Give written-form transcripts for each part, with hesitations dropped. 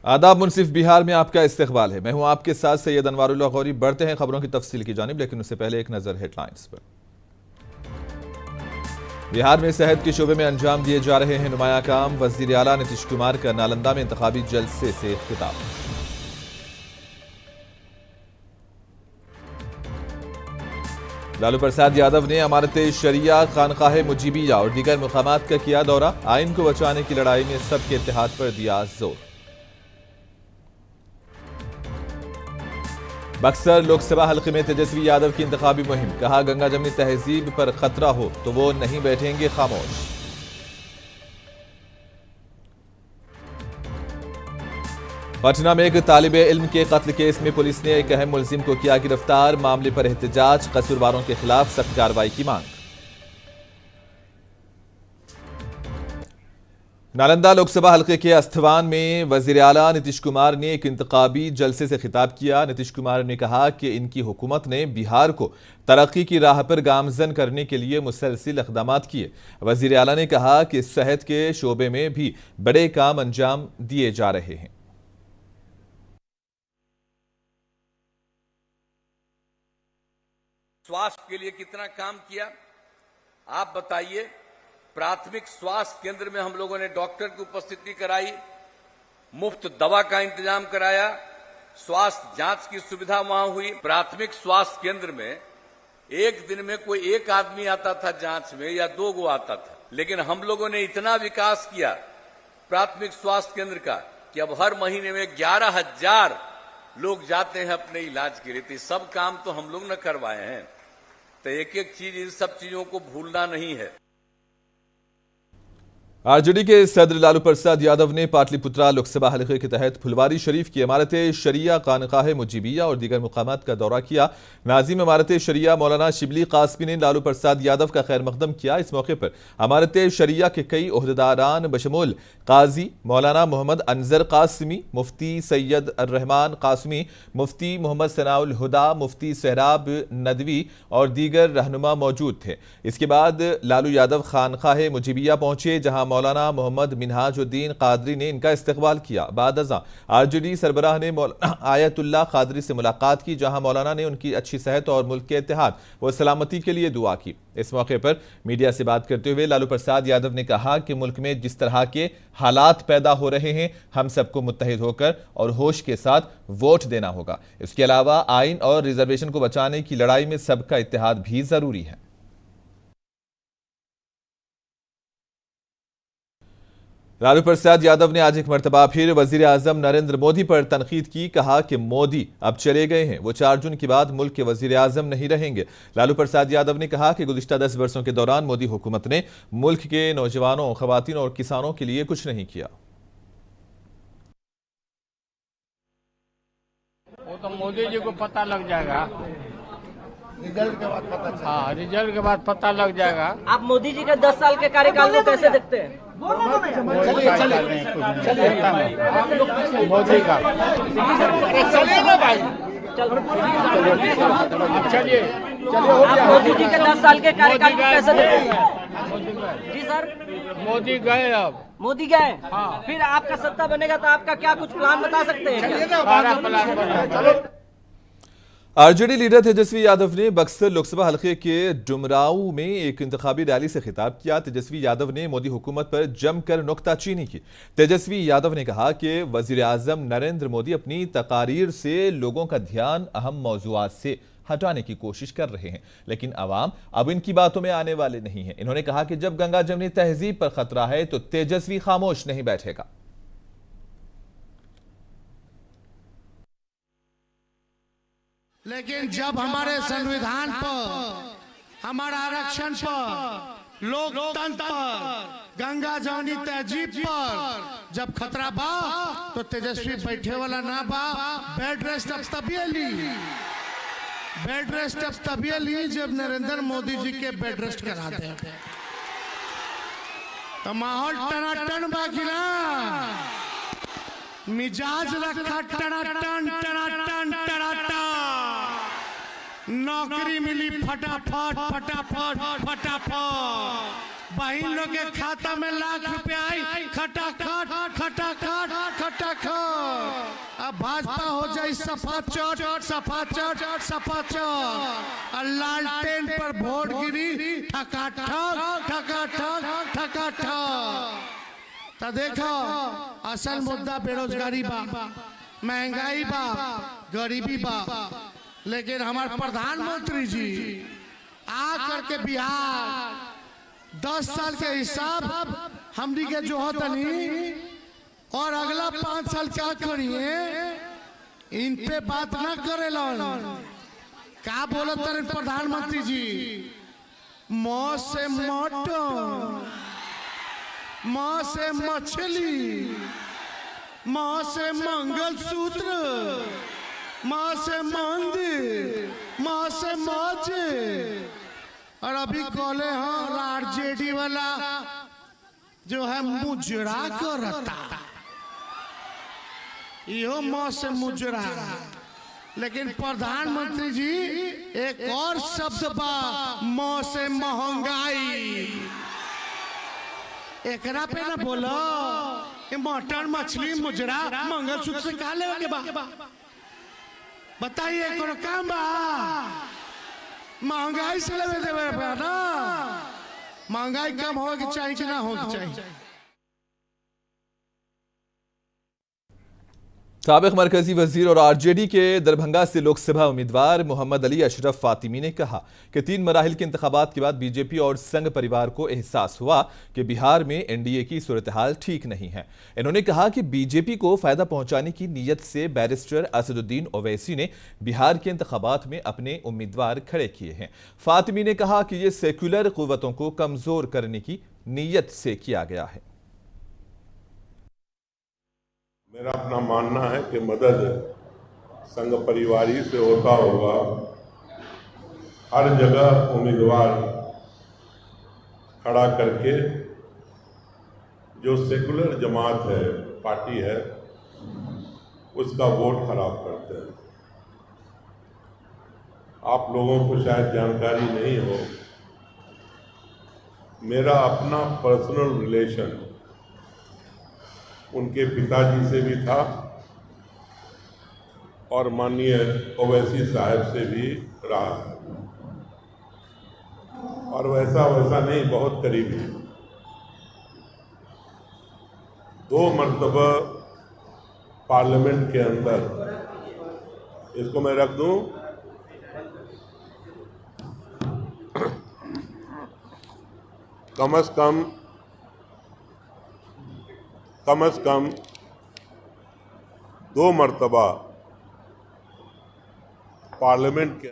आदाब मुनसिफ बिहार में आपका इस्तकबाल है। मैं हूं आपके साथ सैयद अनवारुल्लाह गौरी। बढ़ते हैं खबरों की तफसील की जानिब, लेकिन उससे पहले एक नजर हेडलाइंस पर। बिहार में सेहत के शोबे में अंजाम दिए जा रहे हैं नुमाया काम। वजीर आला नीतीश कुमार का नालंदा में इंतखाबी जलसे से खिताब। लालू प्रसाद यादव ने अमारत शरिया, खानकाह मुजीबिया और दीगर मुकामात का किया दौरा। आइन को बचाने की लड़ाई में सबके इत्तेहाद पर दिया जोर। बक्सर लोकसभा हल्के में तेजस्वी यादव की इंतखाबी मुहिम। कहा, गंगा जमनी तहजीब पर खतरा हो तो वो नहीं बैठेंगे खामोश। पटना में एक तालिबे इल्म के कत्ल केस में पुलिस ने एक अहम मुलजिम को किया गिरफ्तार। मामले पर एहतजाज, कसूरवारों के खिलाफ सख्त कार्रवाई की मांग। नालंदा लोकसभा हल्के के अस्थवान में वजीर आला नीतीश कुमार ने एक इंतखाबी जलसे से खिताब किया। नीतीश कुमार ने कहा कि इनकी हुकूमत ने बिहार को तरक्की की राह पर गामजन करने के लिए मुसलसल इक़दामात किए। वजीर आला ने कहा कि सेहत के शोबे में भी बड़े काम अंजाम दिए जा रहे हैं। स्वास्थ्य के लिए कितना काम किया आप बताइए। प्राथमिक स्वास्थ्य केंद्र में हम लोगों ने डॉक्टर की उपस्थिति कराई, मुफ्त दवा का इंतजाम कराया, स्वास्थ्य जांच की सुविधा वहां हुई। प्राथमिक स्वास्थ्य केंद्र में एक दिन में कोई एक आदमी आता था जांच में या 2 गो आता था, लेकिन हम लोगों ने इतना विकास किया प्राथमिक स्वास्थ्य केंद्र का कि अब हर महीने में 11,000 लोग जाते हैं अपने इलाज के लिए। तो सब काम तो हम लोग न करवाए हैं, तो एक एक चीज, इन सब चीजों को भूलना नहीं है। आरजेडी के सदर लालू प्रसाद यादव ने पाटलिपुत्रा लोकसभा हल्के के तहत फुलवारी शरीफ की इमारत शरिया, खानकाह मुजीबिया और दीगर मुकामात का दौरा किया। नाजिम इमारत शरिया मौलाना शिबली कासमी ने लालू प्रसाद यादव का खैर मकदम किया। इस मौके पर इमारत शरिया के कई ओहदेदारान बशमूल काजी मौलाना मोहम्मद अनजर कासमी, मुफ्ती सैयद अर्रहमान कासमी, मुफ्ती मोहम्मद सनाउल हुदा, मुफ्ती सहराब नदवी और दीगर रहनुमा मौजूद थे। इसके बाद लालू यादव खानकाह मुजीबिया पहुंचे, जहां मौलाना मोहम्मद मिनहाजुद्दीन कादरी ने इनका इस्तकबाल किया। बाद अज़ां आरजेडी सरबराह ने मौलाना आयतुल्लाह कादरी से मुलाकात की, जहां मौलाना ने उनकी अच्छी सेहत और मुल्क के इत्तेहाद व सलामती के लिए दुआ की। इस मौके पर मीडिया से बात करते हुए लालू प्रसाद यादव ने कहा कि मुल्क में जिस तरह के हालात पैदा हो रहे हैं, हम सबको मुत्तहिद होकर और होश के साथ वोट देना होगा। इसके अलावा आइन और रिजर्वेशन को बचाने की लड़ाई में सबका इत्तेहाद भी जरूरी है। लालू प्रसाद यादव ने आज एक मरतबा फिर वजीर आजम नरेंद्र मोदी पर तनकीद की। कहा कि मोदी अब चले गए हैं, वो 4 जून के बाद मुल्क के वजीर आजम नहीं रहेंगे। लालू प्रसाद यादव ने कहा कि गुज़िश्ता 10 वर्षों के दौरान मोदी हुकूमत ने मुल्क के नौजवानों, खवातीन और किसानों के लिए कुछ नहीं किया। वो तो मोदी जी को पता लग जाएगा, रिजल्ट के बाद पता। हाँ, रिजल्ट के बाद पता लग जाएगा। आप मोदी जी के 10 साल के कार्यकाल को कैसे देखते हैं? मोदी का चलिए ना भाई, चलिए। आप मोदी जी के 10 साल के कार्यकाल को कैसे देखते हैं? जी सर, मोदी गए, अब मोदी गए। हाँ। फिर आपका सत्ता बनेगा तो आपका क्या कुछ प्लान बता सकते हैं? आरजेडी लीडर तेजस्वी यादव ने बक्सर लोकसभा हल्के के डुमराव में एक इंतखाबी रैली से खिताब किया। तेजस्वी यादव ने मोदी हुकूमत पर जमकर नुक्ताचीनी की। तेजस्वी यादव ने कहा कि वजीर आजम नरेंद्र मोदी अपनी तकारीर से लोगों का ध्यान अहम मौजूआत से हटाने की कोशिश कर रहे हैं, लेकिन अवाम अब इनकी बातों में आने वाले नहीं है। इन्होंने कहा कि जब गंगा जमनी तहजीब पर खतरा है तो तेजस्वी खामोश नहीं बैठेगा। लेकिन जब हमारे संविधान पर, हमारा आरक्षण पर, लोकतंत्र पर, गंगा जमनी तहजीब पर जब खतरा बा तो तेजस्वी बैठे वाला ना बा। बेड रेस्ट अब तभी ली, बेड रेस्ट अब तभी ली जब नरेंद्र मोदी जी के बेड रेस्ट करा दे। तो माहौल टनाटन बाकी ना, मिजाज रखा टनाटन टनाटन टनाटन। नौकरी मिली फटाफट फटाफट फटाफट। बहन लोग के खाता में लाख रुपया आई, खटाखट खटाखट खटाखट। अब भाजपा हो जाए सफाचट सफाचट सफाचट, और लालटेन पर वोट गिरी ठकाठक ठकाठक ठकाठक। तो देखो असल मुद्दा बेरोजगारी बा, महंगाई बा, गरीबी बा, लेकिन हमारे प्रधानमंत्री जी आ करके बिहार 10 साल के हिसाब हमनी के जो होता नहीं, और अगला 5 साल क्या करिए इन पे बात ना करे। क्या बोलत रहे प्रधानमंत्री जी? मौत से मटन, माँ से मछली, माँ से मंगलसूत्र, माँ से मंदिर, माँ से मस्जिद। और अभी कॉले हाँ आरजेडी वाला जो है मुजरा करता, यो माँ से मुजरा। लेकिन प्रधानमंत्री जी एक और शब्द बा, माँ से महंगाई। एकरा पे ना बोलो ये मटन मछली मुजरा मंगलसूत्र से कहा लेवे के बा? बताइए कोनो काम बा? महंगाई से लेवे देवे ना। महंगाई कम होगी चाहिए कि ना होगी चाहिए? साबिक मरकजी वजीर और आरजेडी के दरभंगा से लोकसभा उम्मीदवार मोहम्मद अली अशरफ फातिमी ने कहा कि 3 मराहिल के इंतखाबात के बाद बीजेपी और संघ परिवार को एहसास हुआ कि बिहार में एनडीए की सूरत हाल ठीक नहीं है। इन्होंने कहा कि बीजेपी को फायदा पहुंचाने की नीयत से बैरिस्टर असदुद्दीन ओवैसी ने बिहार के इंतखाबात में अपने उम्मीदवार खड़े किए हैं। फातिमी ने कहा कि ये सेक्युलर कुव्वतों को कमजोर करने की नीयत से किया गया है। मेरा अपना मानना है कि मदद संघ परिवार ही से होता होगा। हर जगह उम्मीदवार खड़ा करके जो सेकुलर जमात है, पार्टी है, उसका वोट खराब करते हैं। आप लोगों को शायद जानकारी नहीं हो, मेरा अपना पर्सनल रिलेशन उनके पिताजी से भी था और माननीय ओवैसी साहब से भी रहा है, और वैसा नहीं, बहुत करीबी। 2 मरतबा पार्लियामेंट के अंदर, इसको मैं रख दूं, कम से कम 2 मरतबा पार्लियामेंट के।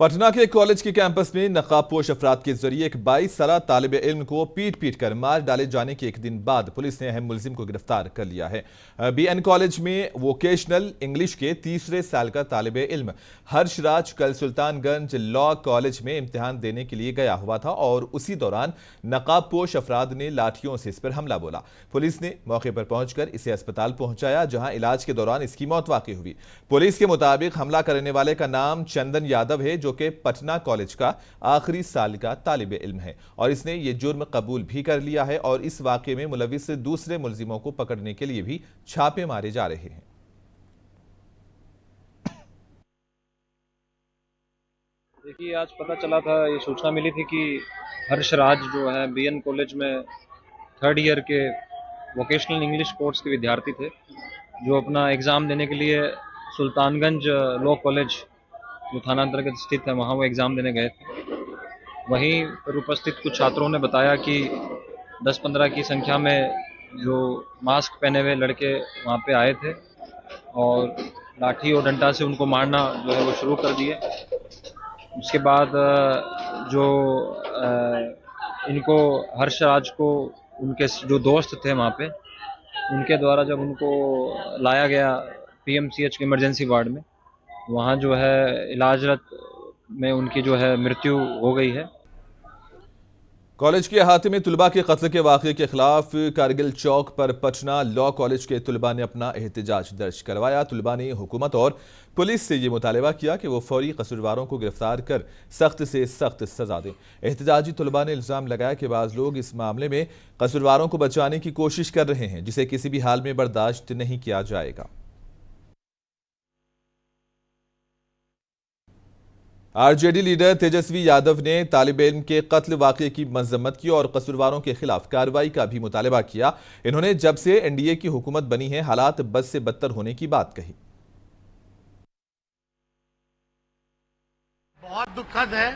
पटना के कॉलेज के कैंपस में नकाबपोश अफराद के जरिए एक 22 साला तालिब इल्म को पीट कर मार डाले जाने के एक दिन बाद पुलिस ने अहम मुलजिम को गिरफ्तार कर लिया है। बीएन कॉलेज में वोकेशनल इंग्लिश के 3रे साल का तालिब इल्म हर्षराज कल सुल्तानगंज लॉ कॉलेज में इम्तिहान देने के लिए गया हुआ था और उसी दौरान नकाबपोश अफराद ने लाठियों से इस पर हमला बोला। पुलिस ने मौके पर पहुंचकर इसे अस्पताल पहुंचाया, जहां इलाज के दौरान इसकी मौत वाक़ई हुई। पुलिस के मुताबिक हमला करने वाले का नाम चंदन यादव है, जो कि पटना कॉलेज का आखिरी साल का तालिब इल्म है और इसने ये जुर्म कबूल भी कर लिया है और इस वाक़े में मुलविस दूसरे मुलजिमों को पकड़ने के लिए भी छापे मारे जा रहे हैं। देखिए, आज पता चला था, ये सूचना मिली थी कि हर्षराज जो है बीएन कॉलेज में 3rd ईयर के वोकेशनल इंग्लिश कोर्स के विद्यार्थी थे, जो अपना एग्ज़ाम देने के लिए सुल्तानगंज लॉ कॉलेज जो थाना अंतर्गत स्थित है वहाँ वो एग्ज़ाम देने गए थे। वहीं पर उपस्थित कुछ छात्रों ने बताया कि 10-15 की संख्या में जो मास्क पहने हुए लड़के वहाँ पे आए थे और लाठी और डंडा से उनको मारना जो है वो शुरू कर दिए। उसके बाद जो इनको हर्षराज को उनके जो दोस्त थे वहाँ पे, उनके द्वारा जब उनको लाया गया पीएमसीएच के इमरजेंसी वार्ड में, वहाँ जो है इलाजरत में उनकी जो है मृत्यु हो गई है। कॉलेज के अहाते में तुलबा के कत्ल के वाक़े के खिलाफ कारगिल चौक पर पटना लॉ कॉलेज के तुलबा ने अपना एहतजाज दर्ज करवाया। तुलबा ने हुकूमत और पुलिस से ये मुतालबा किया कि वो फौरी कसूरवारों को गिरफ्तार कर सख्त से सख्त सजा दें। एहतजाजी तुलबा ने इल्ज़ाम लगाया कि बाज़ लोग इस मामले में कसूरवारों को बचाने की कोशिश कर रहे हैं, जिसे किसी भी हाल में बर्दाश्त नहीं किया जाएगा। आरजेडी लीडर तेजस्वी यादव ने तालिब इल्म के कत्ल वाक़े की मज़म्मत की और कसूरवारों के खिलाफ कार्रवाई का भी मुतालबा किया। इन्होंने जब से एनडीए की हुकूमत बनी है हालात बद से बदतर होने की बात कही। बहुत दुखद है।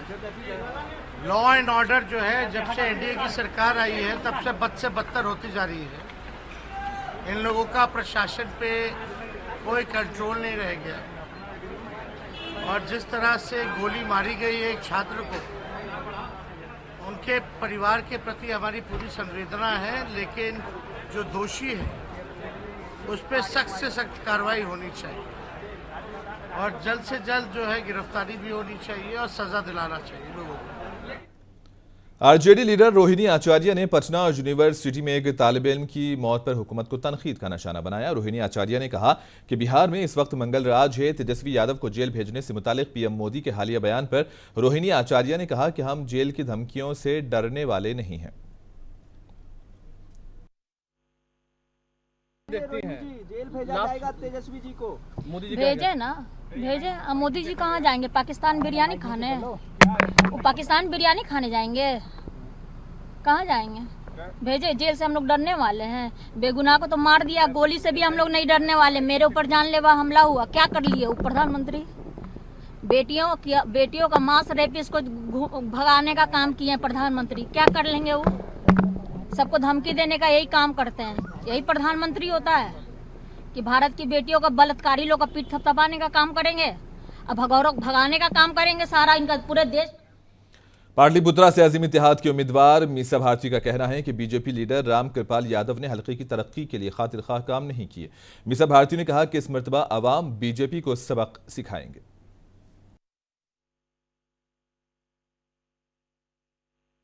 लॉ एंड ऑर्डर जो है जब से एनडीए की सरकार आई है तब से बदतर होती जा रही है। इन लोगों का प्रशासन पे कोई कंट्रोल नहीं रह गया और जिस तरह से गोली मारी गई है एक छात्र को, उनके परिवार के प्रति हमारी पूरी संवेदना है, लेकिन जो दोषी है उस पर सख्त से सख्त कार्रवाई होनी चाहिए और जल्द से जल्द जो है गिरफ्तारी भी होनी चाहिए और सजा दिलाना चाहिए लोगों को। आरजेडी लीडर रोहिणी आचार्य ने पटना यूनिवर्सिटी में एक तालिब इल्म की मौत पर हुकूमत को तनकीद का निशाना बनाया। रोहिणी आचार्य ने कहा कि बिहार में इस वक्त मंगल राज है। तेजस्वी यादव को जेल भेजने से मुतालिक पीएम मोदी के हालिया बयान पर रोहिणी आचार्य ने कहा कि हम जेल की धमकियों से डरने वाले नहीं हैं। जेल भेजा जाएगा तेजस्वी जी को, मोदी जी भेजे ना, भेजे। मोदी जी कहाँ जाएंगे? पाकिस्तान बिरयानी खाने? वो पाकिस्तान बिरयानी खाने जाएंगे? कहाँ जाएंगे? भेजे। जेल से हम लोग डरने वाले हैं? बेगुनाह को तो मार दिया, गोली से भी हम लोग नहीं डरने वाले। मेरे ऊपर जानलेवा हमला हुआ, क्या कर लिए वो प्रधानमंत्री? बेटियों का मांस रेपिस्ट को भगाने का काम किए हैं प्रधानमंत्री, क्या कर लेंगे वो? सबको धमकी देने का यही काम करते हैं। यही प्रधानमंत्री होता है कि भारत की बेटियों का बलात्कारी लोग का पीठ थपथपाने का काम करेंगे, अब भगाने का काम करेंगे सारा इनका पूरे देश। पाटलिपुत्रा से अजीम इत्तेहाद के उम्मीदवार मीसा भारती का कहना है कि बीजेपी लीडर राम कृपाल यादव ने हल्के की तरक्की के लिए खातिर खाह काम नहीं किए। मीसा भारती ने कहा कि इस मर्तबा अवाम बीजेपी को सबक सिखाएंगे।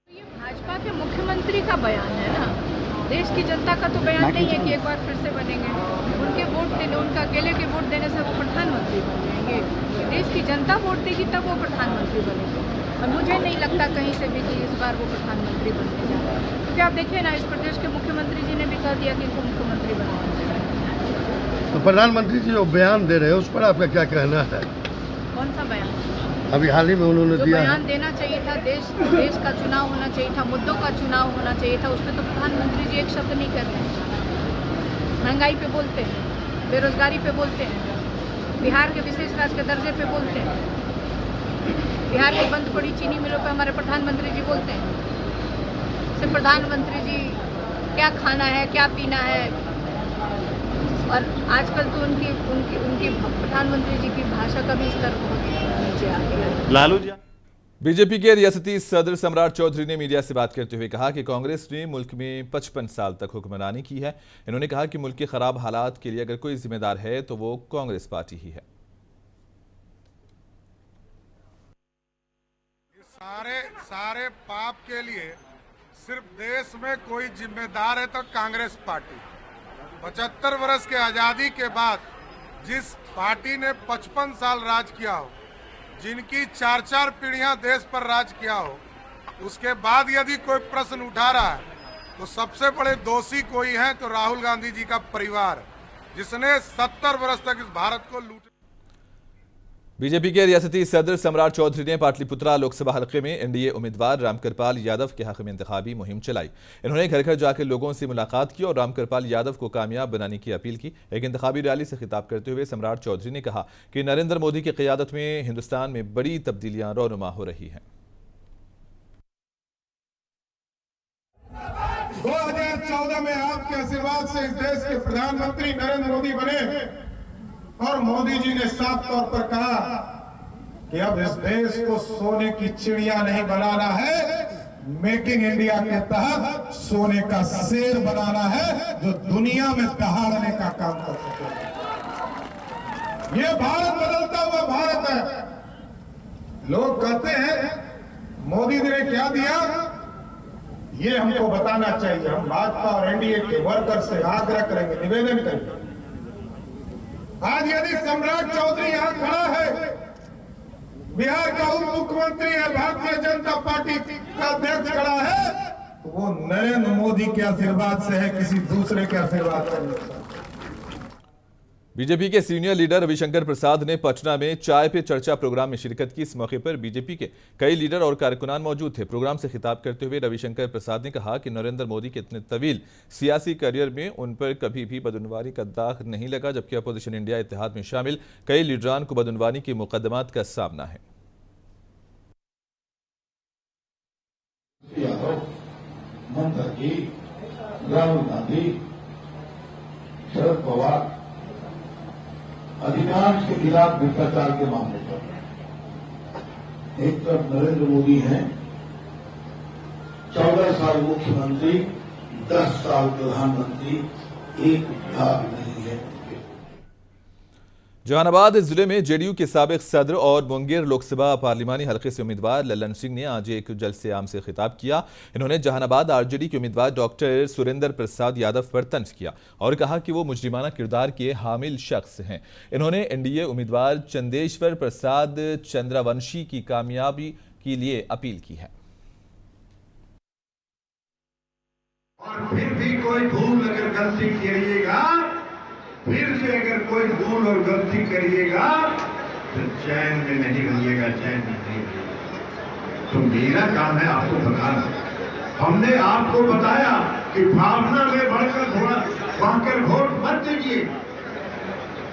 ये भाजपा के मुख्यमंत्री का बयान है ना, देश की जनता का तो बयान नहीं है कि एक बार फिर से बनेंगे। उनके वोट देने, उनका अकेले के वोट देने से वो प्रधानमंत्री बन जाएंगे। देश की जनता वोट देगी तब वो प्रधानमंत्री बनेंगे और मुझे नहीं लगता कहीं से भी कि इस बार वो प्रधानमंत्री बनने जा रहे हैं, क्योंकि आप देखिए ना, इस प्रदेश के मुख्यमंत्री जी ने भी कह दिया कि इनको मुख्यमंत्री बनाना। तो प्रधानमंत्री जी जो बयान दे रहे हैं उस पर आपका क्या कहना है? कौन सा बयान? अभी हाल ही में उन्होंने दिया बयान देना चाहिए था, देश का चुनाव होना चाहिए था, मुद्दों का चुनाव होना चाहिए था, उसमें तो प्रधानमंत्री जी एक शब्द नहीं कर रहे हैं। महंगाई पे बोलते हैं, बेरोजगारी पे बोलते हैं, बिहार के विशेष राज्य के दर्जे पे बोलते हैं, बिहार की बंद पड़ी चीनी मिलों पे हमारे प्रधानमंत्री जी बोलते हैं। सिर्फ प्रधानमंत्री जी क्या खाना है, क्या पीना है, और आजकल तो उनकी प्रधानमंत्री जी की भाषा का भी स्तर बहुत नीचे आ गया है। लालू जी। बीजेपी के रियासती सदर सम्राट चौधरी ने मीडिया से बात करते हुए कहा कि कांग्रेस ने मुल्क में 55 साल तक हुक्मरानी की है। इन्होंने कहा कि मुल्क के खराब हालात के लिए अगर कोई जिम्मेदार है तो वो कांग्रेस पार्टी ही है। सारे पाप के लिए सिर्फ देश में कोई जिम्मेदार है तो कांग्रेस पार्टी। 75 वर्ष के आजादी के बाद जिस पार्टी ने 55 साल राज किया हो, जिनकी 4-4 पीढ़ियां देश पर राज किया हो, उसके बाद यदि कोई प्रश्न उठा रहा है तो सबसे बड़े दोषी कोई हैं तो राहुल गांधी जी का परिवार, जिसने 70 वर्ष तक इस भारत को लूट। बीजेपी के रियासती सदर सम्राट चौधरी ने पाटलिपुत्रा लोकसभा हलके में एनडीए उम्मीदवार रामकृपाल यादव के हक में इंतखाबी मुहिम चलाई। इन्होंने घर घर जाकर लोगों से मुलाकात की और रामकृपाल यादव को कामयाब बनाने की अपील की। एक इंतखाबी रैली से खिताब करते हुए सम्राट चौधरी ने कहा कि नरेंद्र मोदी की क़यादत में हिंदुस्तान में बड़ी तब्दीलियां रौनुमा हो रही हैं। 2014 में आपके आशीर्वाद से इस देश के प्रधानमंत्री नरेंद्र मोदी बने और मोदी जी ने साफ तौर पर कहा कि अब इस देश को सोने की चिड़िया नहीं बनाना है, मेकिंग इंडिया के तहत सोने का शेर बनाना है जो दुनिया में दहाड़ने का काम कर सके। ये भारत बदलता हुआ भारत है। लोग कहते हैं मोदी जी ने क्या दिया, ये हमको बताना चाहिए। हम भाजपा और एनडीए के वर्कर से आग्रह करेंगे, निवेदन करेंगे। आज यदि सम्राट चौधरी यहाँ खड़ा है, बिहार का उप मुख्यमंत्री है, भारतीय जनता पार्टी का अध्यक्ष खड़ा है, तो वो नरेंद्र मोदी के आशीर्वाद से है, किसी दूसरे के आशीर्वाद से नहीं। बीजेपी के सीनियर लीडर रविशंकर प्रसाद ने पटना में चाय पे चर्चा प्रोग्राम में शिरकत की। इस मौके पर बीजेपी के कई लीडर और कारकुनान मौजूद थे। प्रोग्राम से खिताब करते हुए रविशंकर प्रसाद ने कहा कि नरेंद्र मोदी के इतने तवील सियासी करियर में उन पर कभी भी बदउनवानी का दाग नहीं लगा, जबकि अपोजिशन इंडिया इत्तेहाद में शामिल कई लीडरान को बदउनवानी के मुकदमात का सामना है। राहुल गांधी, शरद पवार अधिकांश के खिलाफ भ्रष्टाचार के मामले पर एक तरफ नरेंद्र मोदी हैं, 14 साल मुख्यमंत्री, 10 साल प्रधानमंत्री, एक विभाग नहीं है। जहानाबाद जिले में जेडीयू के साबिक सदर और मुंगेर लोकसभा पार्लिमानी हलके से उम्मीदवार ललन सिंह ने आज एक जलसे आम से खिताब किया। इन्होंने जहानाबाद आरजेडी के उम्मीदवार डॉक्टर सुरेंद्र प्रसाद यादव पर तंज किया और कहा कि वो मुजरिमाना किरदार के हामिल शख्स हैं। इन्होंने एनडीए उम्मीदवार चंदेश्वर प्रसाद चंद्रवंशी की कामयाबी के लिए अपील की है। और फिर भी कोई भूल अगर गलती करिएगा, फिर से अगर कोई भूल और गलती करिएगा तो चैन में नहीं रहिएगा, चैन में नहीं रहिएगा। तो मेरा काम है आपको बताना। हमने आपको बताया कि भावना में बढ़कर वोट मत दीजिए।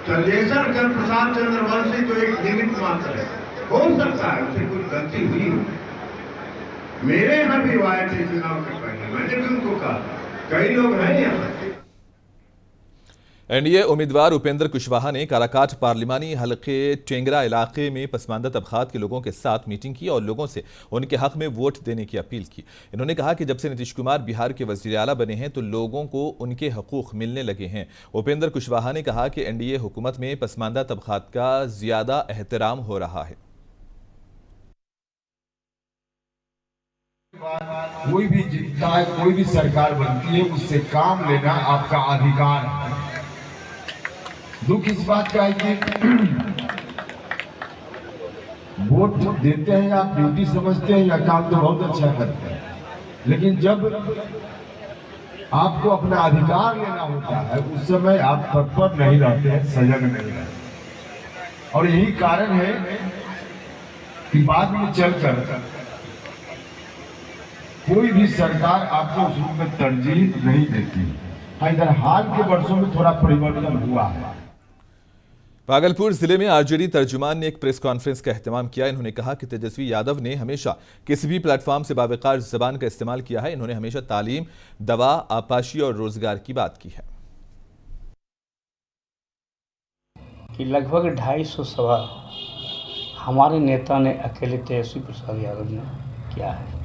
चंदेश्वर प्रसाद चंद्रवंशी तो एक निमित्त मात्र है, हो सकता है उससे कुछ गलती हुई हो। मेरे यहाँ भी आए थे चुनाव के पहले, मैंने भी उनको कहा, कई लोग हैं यहाँ। एनडीए उम्मीदवार उपेंद्र कुशवाहा ने काराकाट पार्लिमानी हलके टेंगरा इलाके में पसमानदा तबकात के लोगों के साथ मीटिंग की और लोगों से उनके हक में वोट देने की अपील की। इन्होंने कहा कि जब से नीतीश कुमार बिहार के वजीर आला बने हैं तो लोगों को उनके हकूक मिलने लगे हैं। उपेंद्र कुशवाहा ने कहा कि एनडीए हुकूमत में पसमानदा तबकात का ज्यादा एहतराम हो रहा है। कोई भी जीतता है, कोई भी सरकार बनती है, उससे काम लेना आपका अधिकार है। दुख इस बात का है कि वोट देते हैं, आप ड्यूटी समझते हैं या काम तो बहुत अच्छा करते हैं, लेकिन जब आपको अपना अधिकार लेना होता है उस समय आप तत्पर नहीं रहते हैं, सजग नहीं रहते। और यही कारण है कि बाद में चलकर कोई भी सरकार आपको उस रूप में तरजीह नहीं देती। इधर हाल के वर्षों में थोड़ा परिवर्तन हुआ है। भागलपुर जिले में आरजेडी तर्जुमान ने एक प्रेस कॉन्फ्रेंस का एहतमाम किया। इन्होंने कहा कि तेजस्वी यादव ने हमेशा किसी भी प्लेटफॉर्म से बावकार जबान का इस्तेमाल किया है। इन्होंने हमेशा तालीम, दवा, आपाशी और रोजगार की बात की है। कि लगभग 250 सभा हमारे नेता ने अकेले तेजस्वी प्रसाद यादव ने किया है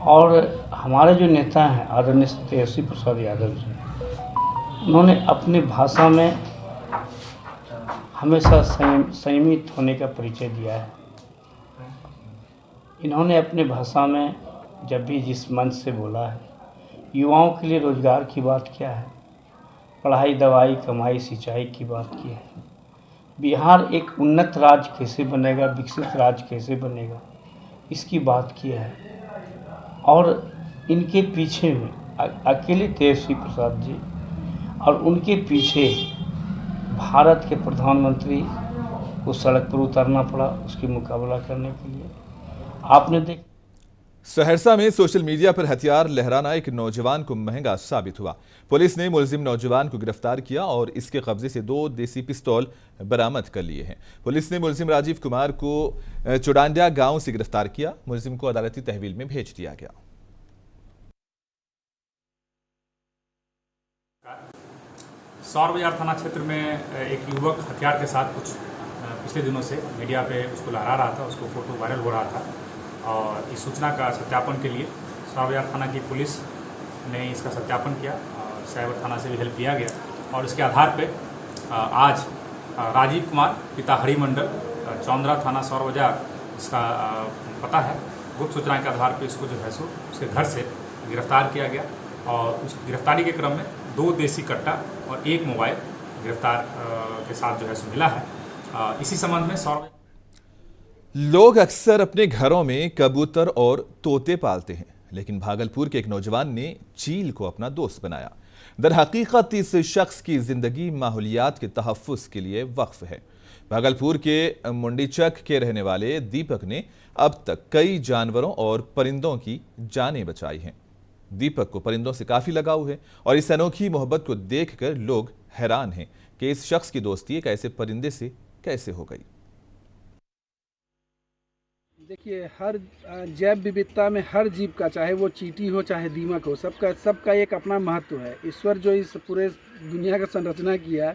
और हमारे जो नेता हैं आदरणीय तेजस्वी प्रसाद यादव जी, उन्होंने अपनी भाषा में हमेशा संयमित होने का परिचय दिया है। इन्होंने अपनी भाषा में जब भी जिस मंच से बोला है, युवाओं के लिए रोजगार की बात किया है, पढ़ाई, दवाई, कमाई, सिंचाई की बात की है। बिहार एक उन्नत राज्य कैसे बनेगा, विकसित राज्य कैसे बनेगा, इसकी बात की है। और इनके पीछे में अकेले तेजस्वी प्रसाद जी और उनके पीछे भारत के प्रधानमंत्री को सड़क पर उतरना पड़ा उसकी मुकाबला करने के लिए। आपने देख सहरसा में सोशल मीडिया पर हथियार लहराना एक नौजवान को महंगा साबित हुआ। पुलिस ने मुलजिम नौजवान को गिरफ्तार किया और इसके कब्जे से 2 देसी पिस्तौल बरामद कर लिए हैं। पुलिस ने मुलजिम राजीव कुमार को चुडांडिया गांव से गिरफ्तार किया। मुलजिम को अदालती तहवील में भेज दिया गया। सौर बाजार थाना क्षेत्र में एक युवक हथियार के साथ कुछ पिछले दिनों से मीडिया पे उसको लहरा रहा था, उसको फोटो वायरल हो रहा था और इस सूचना का सत्यापन के लिए सौर बाजार थाना की पुलिस ने इसका सत्यापन किया और साइबर थाना से भी हेल्प लिया गया और इसके आधार पे आज राजीव कुमार पिता हरिमंडल चौंद्रा थाना सौर बाजार इसका पता है, गुप्त सूचना के आधार पर इसको जो है सो उसके घर से गिरफ्तार किया गया और उस गिरफ्तारी के क्रम में 2 देसी कट्टा और 1 मोबाइल गिरफ्तार के साथ जो है सो मिला है। इसी संबंध में सौरभ, लोग अक्सर अपने घरों में कबूतर और तोते पालते हैं, लेकिन भागलपुर के एक नौजवान ने चील को अपना दोस्त बनाया। दरहकीकत इस शख्स की जिंदगी माहौलियात के तहफ्फुज़ के लिए वक्फ है। भागलपुर के मुंडीचक के रहने वाले दीपक ने अब तक कई जानवरों और परिंदों की जानें बचाई हैं। दीपक को परिंदों से काफ़ी लगाव है और इस अनोखी मोहब्बत को देखकर लोग हैरान हैं कि इस शख्स की दोस्ती एक ऐसे परिंदे से कैसे हो गई। देखिए, हर जैव विविधता में हर जीव का, चाहे वो चींटी हो चाहे दीमक हो, सबका एक अपना महत्व है। ईश्वर जो इस पूरे दुनिया का संरचना किया,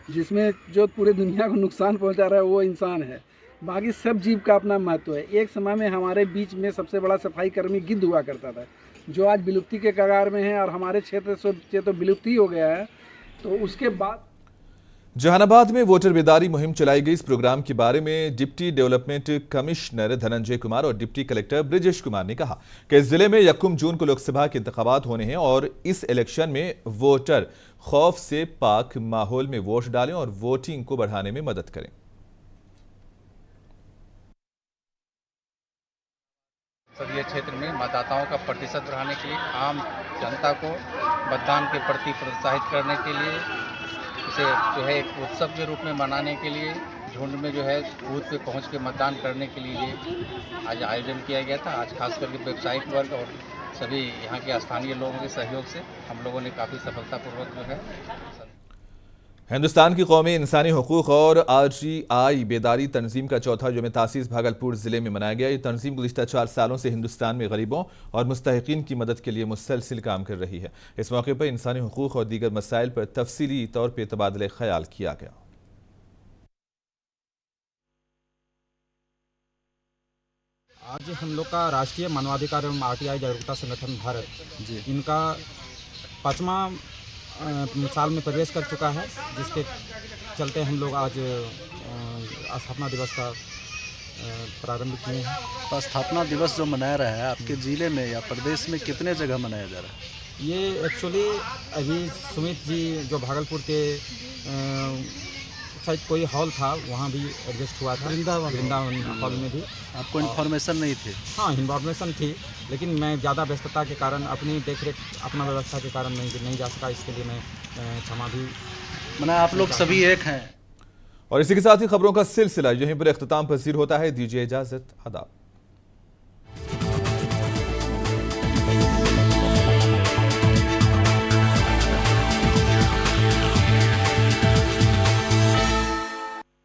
जिसमें जो पूरे दुनिया को नुकसान पहुंचा रहा है वो इंसान है। बाकी सब जीव का अपना महत्व है। एक समय में हमारे बीच में सबसे बड़ा सफाई कर्मी गिद्ध हुआ करता था, जो आज विलुप्ति के कगार में है और हमारे क्षेत्र से तो विलुप्ति हो गया है। तो उसके बाद जहानाबाद में वोटर बेदारी मुहिम चलाई गई। इस प्रोग्राम के बारे में deputy development commissioner Dhananjay Kumar और डिप्टी कलेक्टर ब्रिजेश कुमार ने कहा कि इस जिले में 1 जून को लोकसभा के इंतखाबात होने हैं और इस इलेक्शन में वोटर खौफ से पाक माहौल में वोट डालें और वोटिंग को बढ़ाने में मदद करें। संसदीय क्षेत्र में मतदाताओं का प्रतिशत बढ़ाने के लिए, आम जनता को मतदान के प्रति प्रोत्साहित करने के लिए, इसे जो है एक उत्सव के रूप में मनाने के लिए, झुंड में जो है बूथ पे पहुंच के मतदान करने के लिए ये आज आयोजन किया गया था। आज खास करके वेबसाइट वर्ग और सभी यहाँ के स्थानीय लोगों के सहयोग से हम लोगों ने काफ़ी सफलतापूर्वक जो है हिंदुस्तान की कौमी इंसानी हुकूक और RGI बेदारी तंजीम का चौथा यौम तासीस भागलपुर जिले में मनाया गया। ये तंजीम गुज़िश्ता 4 सालों से हिंदुस्तान में गरीबों और मुस्तहिकीन की मदद के लिए मुसलसिल काम कर रही है। इस मौके पर इंसानी हुकूक और दीगर मसाइल पर तफसीली तौर पर तबादला ख्याल किया गया। आज हम लोग का राष्ट्रीय मानवाधिकार एवं RTI जागरूकता संगठन भारत जी इनका 5वां साल में प्रवेश कर चुका है, जिसके चलते हम लोग आज स्थापना दिवस का प्रारंभ किए हैं। तो स्थापना दिवस जो मनाया रहा है आपके ज़िले में या प्रदेश में कितने जगह मनाया जा रहा है? ये एक्चुअली अभी सुमित जी जो भागलपुर के शायद कोई हॉल था वहाँ भी एडजस्ट हुआ था, वृंदावन हॉल में भी। आपको इन्फॉर्मेशन नहीं थी? हाँ, इन्फॉर्मेशन थी, लेकिन मैं ज़्यादा व्यस्तता के कारण, अपनी देखरेख, अपना व्यवस्था के कारण नहीं जा सका। इसके लिए मैं क्षमा भी। माना आप लोग सभी एक हैं। और इसी के साथ ही खबरों का सिलसिला यहीं पर इख्तिताम पसीर होता है। दीजिए इजाज़त, आदाब।